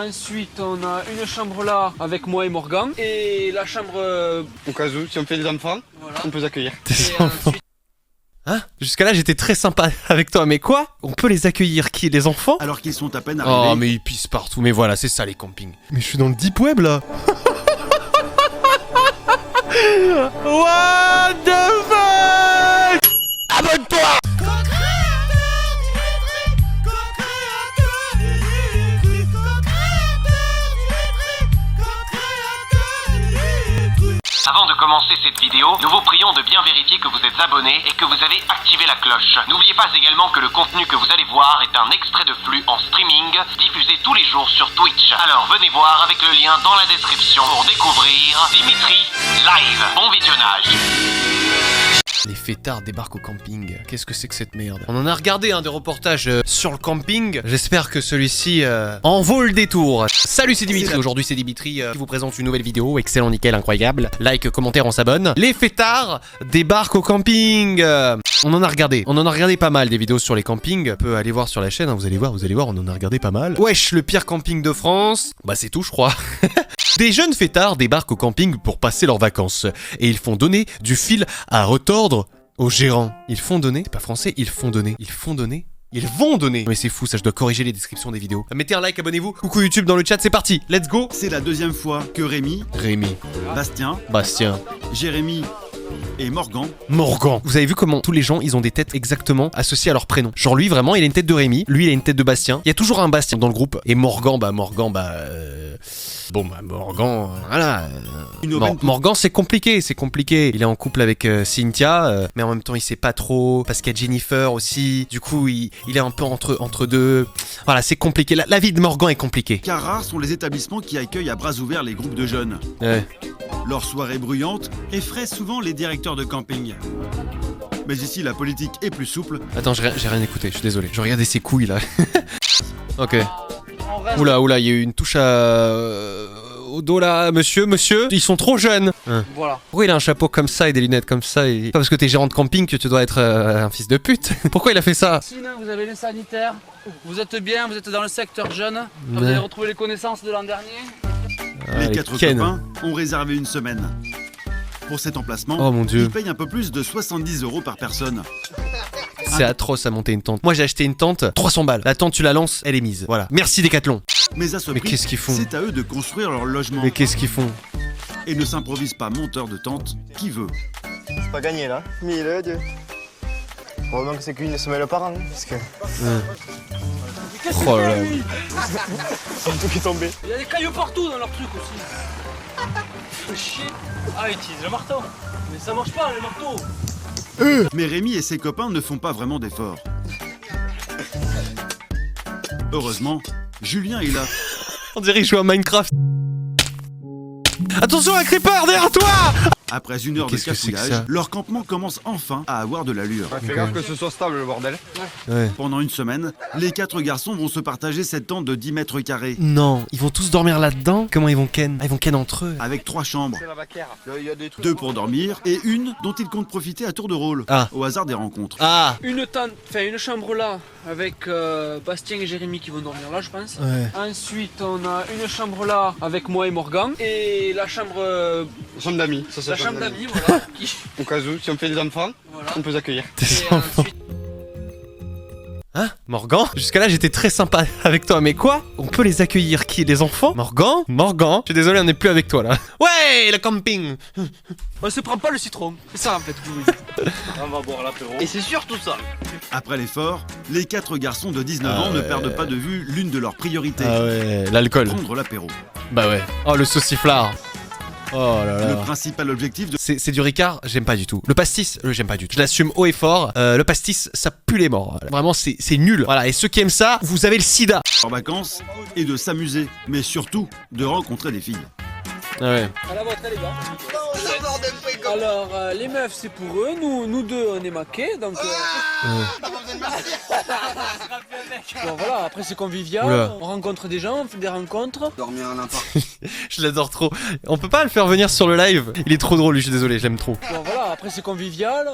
Ensuite, on a une chambre là avec moi et Morgan. Et la chambre... Au cas où, si on fait des enfants, voilà. on peut les accueillir. Et ensuite... Hein? Jusqu'à là j'étais très sympa avec toi, mais quoi? On peut les accueillir qui? Les enfants? Alors qu'ils sont à peine arrivés. Oh mais ils pissent partout, mais voilà, c'est ça les campings. Mais je suis dans le deep web là. What the fuck? Abonne-toi! Avant de commencer cette vidéo, nous vous prions de bien vérifier que vous êtes abonné et que vous avez activé la cloche. N'oubliez pas également que le contenu que vous allez voir est un extrait de flux en streaming diffusé tous les jours sur Twitch. Alors venez voir avec le lien dans la description pour découvrir Dimitri live. Bon visionnage. Les fêtards débarquent au camping. Qu'est-ce que c'est que cette merde? On en a regardé des reportages sur le camping. J'espère que celui-ci en vaut le détour. Salut, c'est Dimitri. Aujourd'hui, c'est Dimitri qui vous présente une nouvelle vidéo. Excellent, nickel, incroyable. Like, commentaire, on s'abonne. Les fêtards débarquent au camping. On en a regardé pas mal des vidéos sur les campings. On peut aller voir sur la chaîne, hein, vous allez voir, on en a regardé pas mal. Wesh, le pire camping de France. Bah c'est tout, je crois. Des jeunes fêtards débarquent au camping pour passer leurs vacances. Et ils font donner du fil à retordre aux gérants. Ils font donner, c'est pas français, ils font donner. Ils vont donner. Mais c'est fou, ça, je dois corriger les descriptions des vidéos. Mettez un like, abonnez-vous. Coucou YouTube dans le chat, c'est parti. Let's go. C'est la deuxième fois que Rémi, Bastien, Jérémy et Morgan. Vous avez vu comment tous les gens, ils ont des têtes exactement associées à leur prénom. Genre lui, vraiment, il a une tête de Rémi. Lui, il a une tête de Bastien. Il y a toujours un Bastien dans le groupe. Et Morgan, Morgan, voilà. Morgan, c'est compliqué. Il est en couple avec Cynthia, mais en même temps, il sait pas trop, parce qu'il y a Jennifer aussi. Du coup, il est un peu entre deux. Voilà, c'est compliqué. La vie de Morgan est compliquée. Car rares sont les établissements qui accueillent à bras ouverts les groupes de jeunes. Ouais. Leurs soirées bruyantes effraient souvent les directeurs de camping. Mais ici, la politique est plus souple. Attends, j'ai rien écouté, je suis désolé. Je regardais ses couilles, là. Ok. Oula, il y a eu une touche au dos là, monsieur, ils sont trop jeunes. Voilà. Pourquoi il a un chapeau comme ça et des lunettes comme ça et... Pas parce que t'es gérant de camping que tu dois être un fils de pute. Pourquoi il a fait ça? Sinon, vous avez les sanitaires. Vous êtes bien, vous êtes dans le secteur jeune. Vous avez retrouvé les connaissances de l'an dernier. Les quatre copains ont réservé une semaine. Pour cet emplacement, oh mon Dieu, ils payent un peu plus de 70 € par personne. C'est atroce à monter une tente. Moi j'ai acheté une tente, 300 balles. La tente tu la lances, elle est mise. Voilà. Merci Decathlon. Mais à ce prix, qu'est-ce qu'ils font? C'est à eux de construire leur logement. Mais qu'est-ce qu'ils font? Et ne s'improvise pas monteur de tente qui veut. C'est pas gagné là. 1000 Dieu. Probablement que c'est qu'une semaine par an. Parce que... Oh là là. C'est tout qui est tombé. Il y a des cailloux partout dans leur truc aussi. Faut chier. Ah, ils utilisent le marteau. Mais ça marche pas, le marteau. Mais Rémi et ses copains ne font pas vraiment d'efforts. Heureusement, Julien est là. On dirait qu'il joue à Minecraft. Attention, un creeper derrière toi! Après une heure de cafouillage, leur campement commence enfin à avoir de l'allure. Fais gaffe que ce soit stable le bordel. Ouais. Pendant une semaine, les quatre garçons vont se partager cette tente de 10 mètres carrés. Non, ils vont tous dormir là-dedans? Comment ils vont ken? Ah, ils vont ken entre eux. Avec 3 chambres. C'est la vacaire. Il y a des trucs. 2 pour dormir et une dont ils comptent profiter à tour de rôle. Ah. Au hasard des rencontres. Ah! Une chambre là avec Bastien et Jérémy qui vont dormir là, je pense. Ouais. Ensuite, on a une chambre là avec moi et Morgan. Et la chambre... Chambre d'amis. Ça, la chambre d'amis, voilà. Au cas où, si on fait des enfants, Voilà. on peut les accueillir. Et ensuite... Hein? Morgan? Jusqu'à là j'étais très sympa avec toi, mais quoi? On peut les accueillir qui? Les enfants? Morgan? Je suis désolé, on n'est plus avec toi là. Ouais, le camping! On se prend pas le citron. C'est ça en fait que je vous dis. On va boire l'apéro. Et c'est surtout ça. Après l'effort, les 4 garçons de 19 ans ne perdent pas de vue l'une de leurs priorités. Ah ouais, l'alcool. Prendre l'apéro. Bah ouais. Oh, le sauciflard. Oh là là. Le principal objectif de... C'est du Ricard, j'aime pas du tout. Le pastis, j'aime pas du tout. Je l'assume haut et fort. Le pastis, ça pue les morts. Vraiment, c'est nul. Voilà, et ceux qui aiment ça, vous avez le sida. leurs vacances est de s'amuser, mais surtout de rencontrer des filles. Ah ouais. À la vôtre, les gars. Alors, les meufs, c'est pour eux. Nous deux, on est maqués. Donc. Bon, voilà, après c'est convivial, Oula. on rencontre des gens, on fait des rencontres. Dormir en appart. Je l'adore trop. On peut pas le faire venir sur le live. Il est trop drôle, je suis désolé, j'aime trop. Bon, voilà, après c'est convivial,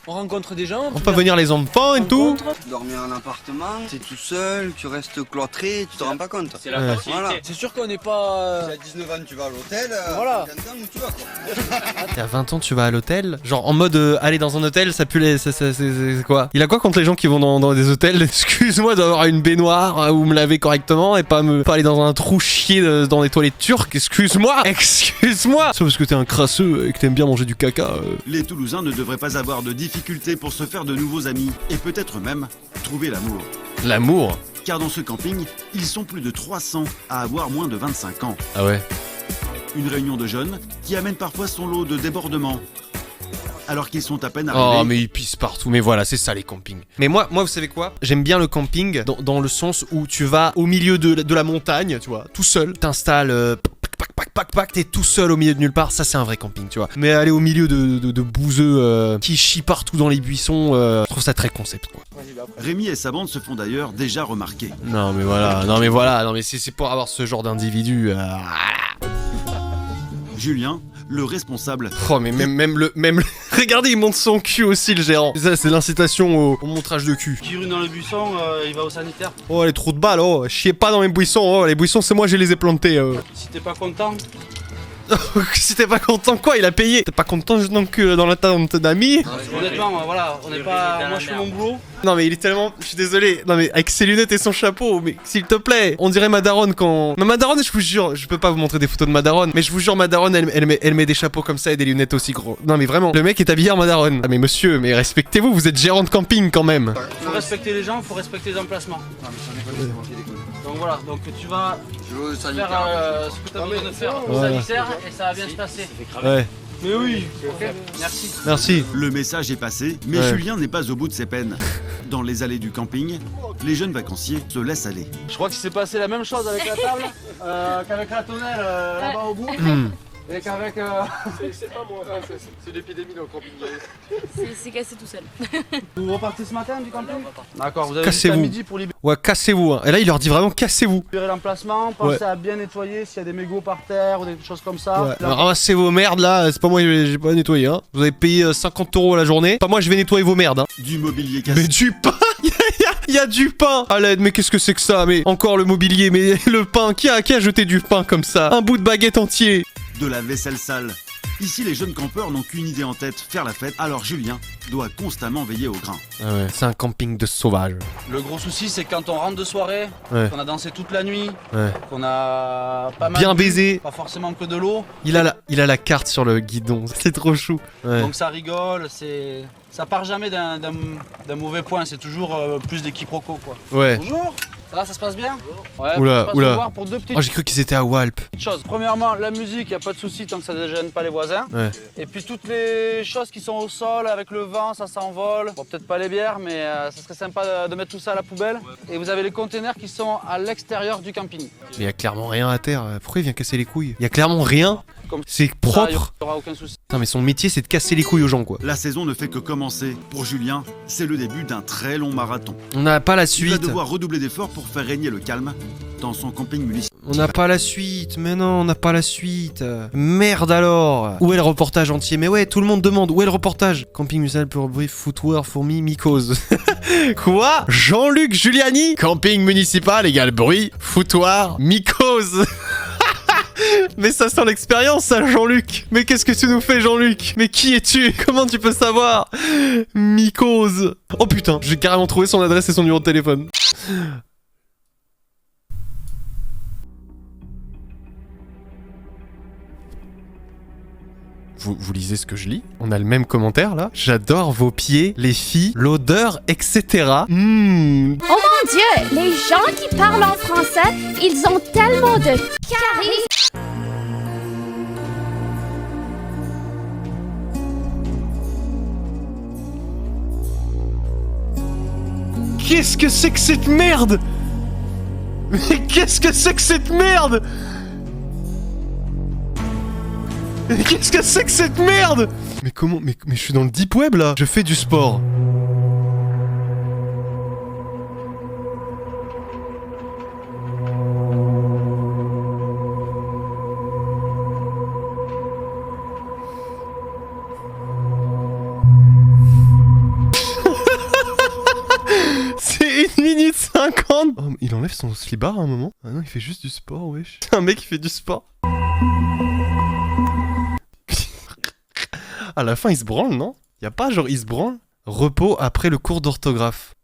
on rencontre des gens. On peut venir les enfants et tout. Dormir en appartement, t'es tout seul, tu restes cloîtré, tu te rends pas compte. C'est la Ouais. facilité. Voilà. C'est sûr qu'on n'est pas. Si à 19 ans tu vas à l'hôtel, Voilà. 50 ans où tu vas quoi. T'as 20 ans, tu vas à l'hôtel. Genre en mode aller dans un hôtel, ça pue les. C'est quoi? Il a quoi contre les gens qui vont dans des hôtels? Excuse-moi d'avoir une baignoire où me laver correctement et pas aller dans un trou chier dans les toilettes turques. Excuse-moi! Excuse-moi! Sauf parce que t'es un crasseux et que t'aimes bien manger du caca. Les Toulousains ne devraient pas avoir de difficultés pour se faire de nouveaux amis et peut-être même trouver l'amour. L'amour? Car dans ce camping, ils sont plus de 300 à avoir moins de 25 ans. Ah ouais. Une réunion de jeunes qui amène parfois son lot de débordements. Alors qu'ils sont à peine arrivés. Oh mais ils pissent partout, mais voilà, c'est ça les campings. Mais moi vous savez quoi? J'aime bien le camping dans le sens où tu vas au milieu de la montagne, tu vois, tout seul, t'installes, t'es tout seul au milieu de nulle part, ça c'est un vrai camping, tu vois. Mais aller au milieu de bouseux qui chient partout dans les buissons, je trouve ça très concept, quoi. Rémi et sa bande se font d'ailleurs déjà remarquer. Non mais c'est pour avoir ce genre d'individu. Julien, le responsable, Oh mais même le... Regardez, il monte son cul aussi le gérant. Ça c'est l'incitation au montrage de cul. Qui rune dans le buisson, il va au sanitaire. Oh les trous de balles, oh, chiez pas dans mes buissons, oh les buissons c'est moi je les ai plantés. Si t'es pas content, Si t'es pas content quoi, il a payé. T'es pas content donc dans la tente d'amis. honnêtement, voilà, on n'est pas. Moi je fais mon boulot. Non mais il est tellement... Je suis désolé. Non mais avec ses lunettes et son chapeau, mais s'il te plaît. On dirait ma daronne quand... Ma daronne, je vous jure, je peux pas vous montrer des photos de ma daronne, mais je vous jure ma daronne, elle met des chapeaux comme ça et des lunettes aussi gros. Non mais vraiment, le mec est habillé en ma daronne. Ah mais monsieur, mais respectez-vous, vous êtes gérant de camping quand même. Faut respecter les gens, faut respecter les emplacements. Donc voilà, donc tu vas faire ce que tu as besoin de faire au sanitaire et ça va bien se passer. Ouais, Mais oui, ok, merci. merci. le message est passé, mais Ouais. Julien n'est pas au bout de ses peines. Dans les allées du camping, les jeunes vacanciers se laissent aller. Je crois qu'il s'est passé la même chose avec la table qu'avec la tonnelle là-bas au bout. Et qu'avec. C'est pas moi, c'est l'épidémie dans le camping. C'est cassé tout seul. Vous repartez ce matin du camping? D'accord, vous avez Cassez-vous. jusqu'à midi pour libérer Ouais, cassez-vous. Hein. Et là, il leur dit vraiment cassez-vous. l'emplacement. Pensez à bien nettoyer s'il y a des mégots par terre ou des choses comme ça. Ouais. Ramassez vos merdes là, c'est pas moi, j'ai pas nettoyé. Hein. Vous avez payé 50 € la journée. Pas moi, je vais nettoyer vos merdes. Hein. Du mobilier Mais cassé, du pain. Il y a du pain à l'aide, mais qu'est-ce que c'est que ça? Mais encore le mobilier, mais le pain, qui a jeté du pain comme ça? Un bout de baguette entier. de la vaisselle sale. Ici, les jeunes campeurs n'ont qu'une idée en tête, faire la fête, alors Julien doit constamment veiller au grain. Ah ouais, c'est un camping de sauvages. Le gros souci, c'est quand on rentre de soirée, Ouais. qu'on a dansé toute la nuit, Ouais. qu'on a pas mal Bien bu, baisé. pas forcément que de l'eau. Il a la carte sur le guidon, c'est trop chou. Ouais. Donc ça rigole, ça part jamais d'un mauvais point, c'est toujours plus des quiproquos quoi. Ouais. Bonjour, ça se passe bien? Ouais, Oula, on passe oula. vous voir pour deux petites Oh, j'ai cru qu'ils étaient à Walp. choses. Premièrement, la musique, y a pas de souci tant que ça ne gêne pas les voisins. Ouais. Et puis toutes les choses qui sont au sol, avec le vent, ça s'envole. Bon, peut-être pas les bières, mais ça serait sympa de mettre tout ça à la poubelle. Et vous avez les containers qui sont à l'extérieur du camping. Mais il y a clairement rien à terre. Pourquoi il vient casser les couilles? Il y a clairement rien. Comme C'est ça, il propre. n'y aura aucun souci. Putain, mais son métier, c'est de casser les couilles aux gens, quoi. La saison ne fait que commencer. Pour Julien, c'est le début d'un très long marathon. On n'a pas la Il va suite. devoir redoubler d'efforts pour faire régner le calme dans son camping municipal. On n'a pas la suite, mais non, on n'a pas la suite. Merde alors. Où est le reportage entier? Mais ouais, tout le monde demande, où est le reportage? Camping municipal pour brief, footwear, fourmi, mycose. Quoi? Jean-Luc Giuliani? Camping municipal égale bruit, foutoir, mycose. Mais ça sent l'expérience, ça, Jean-Luc. Mais qu'est-ce que tu nous fais, Jean-Luc? Mais qui es-tu? Comment tu peux savoir? Mycose. Oh putain, j'ai carrément trouvé son adresse et son numéro de téléphone. Vous lisez ce que je lis? On a le même commentaire là. J'adore vos pieds, les filles, l'odeur, etc. Oh mon Dieu, les gens qui parlent en français, ils ont tellement de charisme. Qu'est-ce que c'est que cette merde? Mais qu'est-ce que c'est que cette merde? Mais qu'est-ce que c'est que cette merde? Mais comment? Mais je suis dans le deep web là. Je fais du sport. enlève son slibard à un moment? Ah non, il fait juste du sport, wesh. Un mec qui fait du sport. À la fin, il se branle, non? Y a pas genre il se branle? Repos après le cours d'orthographe.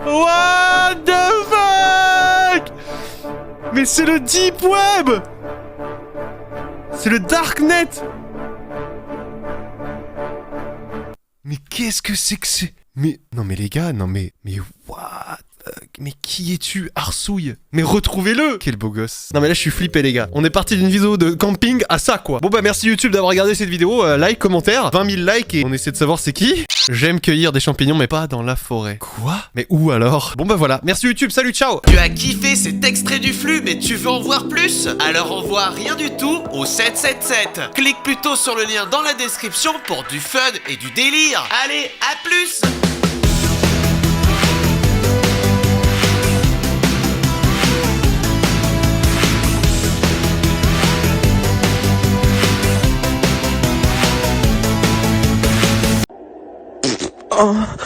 What the fuck? Mais c'est le deep web! C'est le darknet! Mais qu'est-ce que c'est que c'est? Mais non mais les gars, non mais what? Mais qui es-tu, Arsouille? Mais retrouvez-le! Quel beau gosse. Non mais là je suis flippé les gars. On est parti d'une vidéo de camping à ça quoi. Bon bah merci YouTube d'avoir regardé cette vidéo. Like, commentaire, 20 000 likes et on essaie de savoir c'est qui. J'aime cueillir des champignons mais pas dans la forêt. Quoi? Mais où alors? Bon bah voilà. Merci YouTube, salut, ciao! Tu as kiffé cet extrait du flux mais tu veux en voir plus? Alors envoie rien du tout au 777. Clique plutôt sur le lien dans la description pour du fun et du délire. Allez, à plus!